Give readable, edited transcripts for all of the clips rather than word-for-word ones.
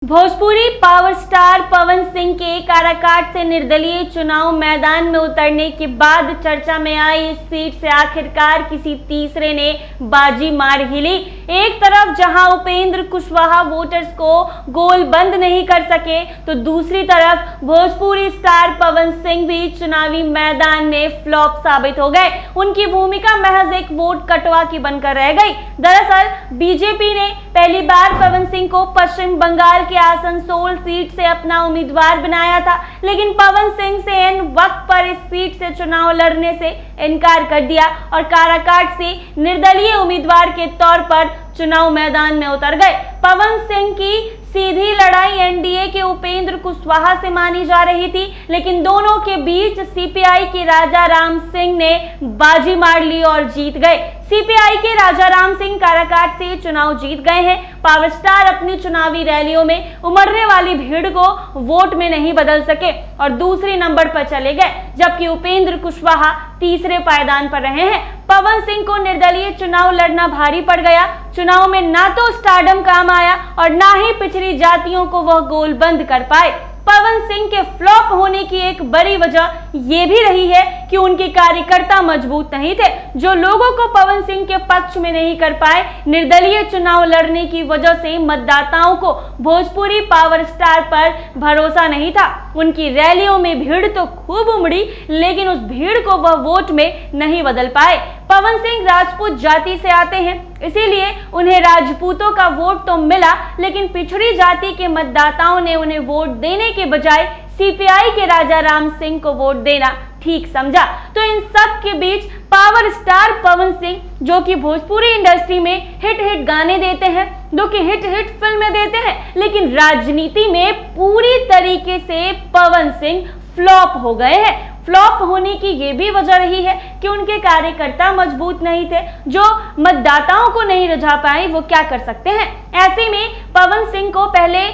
Bhojpuri power star Pawan Singh के काराकाट से निर्दलीय चुनाव मैदान में उतरने के बाद चर्चा में आई इस सीट से आखिरकार किसी तीसरे ने बाजी मार ही ली। एक तरफ जहां उपेंद्र कुशवाहा वोटर्स को गोल बंद नहीं कर सके, तो दूसरी तरफ भोजपुरी स्टार पवन सिंह भी चुनावी मैदान में फ्लॉप साबित हो गए। उनकी भूमिका महज एक वोट कटवा की बनकर रह गई। दरअसल बीजेपी ने पहली बार पवन सिंह को पश्चिम बंगाल के आसनसोल सीट से अपना उम्मीदवार बनाया था, लेकिन पवन सिंह से एन वक्त पर इस सीट से चुनाव लड़ने से इनकार कर दिया और काराकाट से निर्दलीय उम्मीदवार के तौर पर चुनाव मैदान में उतर गए। पवन सिंह की सीधी लड़ाई एनडीए के उपेंद्र कुशवाहा से मानी जा रही थी, लेकिन दोनों के बीच सीपीआई के राजा राम सिंह ने बाजी मार ली और जीत गए। सीपीआई के राजा राम सिंह काराकाट से चुनाव जीत गए हैं। पावर स्टार अपनी चुनावी रैलियों में उमड़ने वाली भीड़ को वोट में नहीं बदल सके और दूसरे नंबर पर चले गए, जबकि उपेंद्र कुशवाहा तीसरे पायदान पर रहे हैं। पवन सिंह को निर्दलीय चुनाव लड़ना भारी पड़ गया। चुनाव में ना तो स्टारडम काम आया और ना ही पिछड़ी जातियों को वह गोलबंद कर पाए। पवन सिंह के फ्लॉप होने की एक बड़ी वजह यह भी रही है कि उनके कार्यकर्ता मजबूत नहीं थे, जो लोगों को पवन सिंह के पक्ष में नहीं कर पाए। निर्दलीय चुनाव लड़ने की वजह से मतदाताओं को भोजपुरी पावर स्टार पर भरोसा नहीं था। उनकी रैलियों में भीड़ तो खूब उमड़ी, लेकिन उस भीड़ को वह वोट में नहीं बदल पाए। पवन सिंह राजपूत जाति से आते हैं, इसीलिए उन्हें राजपूतों का वोट तो मिला, लेकिन पिछड़ी जाति के मतदाताओं ने उन्हें वोट देने के बजाय सीपीआई के राजा राम सिंह को वोट देना ठीक समझा। तो इन सब के बीच पावर स्टार पवन सिंह, जो कि भोजपुरी इंडस्ट्री में हिट गाने देते हैं, जो कि हिट फिल्में देते हैं, लेकिन राजनीति में पूरी तरीके से पवन सिंह फ्लॉप हो गए हैं। फ्लॉप होने की ये भी वजह रही है कि उनके कार्यकर्ता मजबूत नहीं थे, जो मतदाताओं को नहीं रिझा पाए। वो क्या कर सकते हैं? ऐसे में पवन सिंह को पहले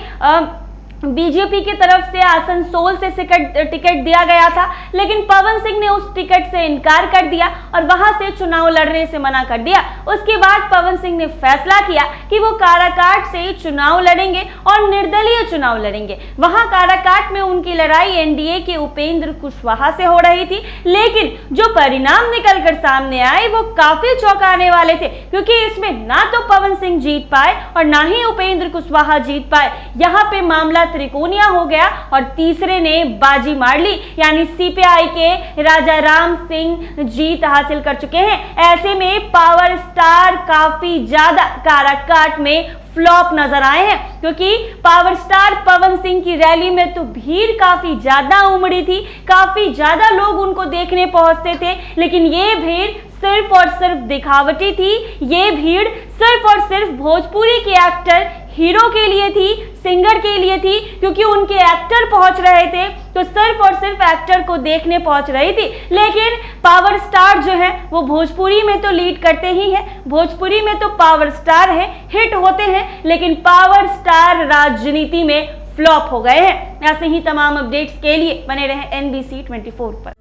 बीजेपी की तरफ से आसनसोल से टिकट दिया गया था, लेकिन पवन सिंह ने उस टिकट से इनकार कर दिया और वहां से चुनाव लड़ने से मना कर दिया। उसके बाद पवन सिंह ने फैसला किया कि वो काराकाट से चुनाव लड़ेंगे और निर्दलीय चुनाव लड़ेंगे। वहां काराकाट में उनकी लड़ाई एनडीए के उपेंद्र कुशवाहा से हो रही थी, लेकिन जो परिणाम निकलकर सामने आए वो काफी चौंकाने वाले थे, क्योंकि इसमें ना तो पवन सिंह जीत पाए और ना ही उपेंद्र कुशवाहा जीत पाए। यहाँ पे मामला त्रिकोणीय हो गया और तीसरे ने बाजी मार ली, यानी सीपीआई के राजा राम सिंह जीत हासिल कर चुके हैं। ऐसे में पावर स्टार काफी ज्यादा काराकाट में फ्लॉप नजर आए हैं, क्योंकि पावर स्टार पवन सिंह की रैली में तो भीड़ काफी ज्यादा उमड़ी थी, काफी ज्यादा लोग उनको देखने पहुंचते थे, लेकिन ये भीड़ सिर्फ और सिर्फ दिखावटी थी। ये भीड़ सिर्फ और सिर्फ भोजपुरी के एक्टर हीरो के लिए थी, सिंगर के लिए थी, क्योंकि उनके एक्टर पहुंच रहे थे तो सिर्फ और सिर्फ एक्टर को देखने पहुंच रही थी। लेकिन पावर स्टार जो है वो भोजपुरी में तो लीड करते ही है, भोजपुरी में तो पावर स्टार है, हिट होते हैं, लेकिन पावर स्टार राजनीति में फ्लॉप हो गए हैं। ऐसे ही तमाम अपडेट्स के लिए बने रहे NBC 24 पर।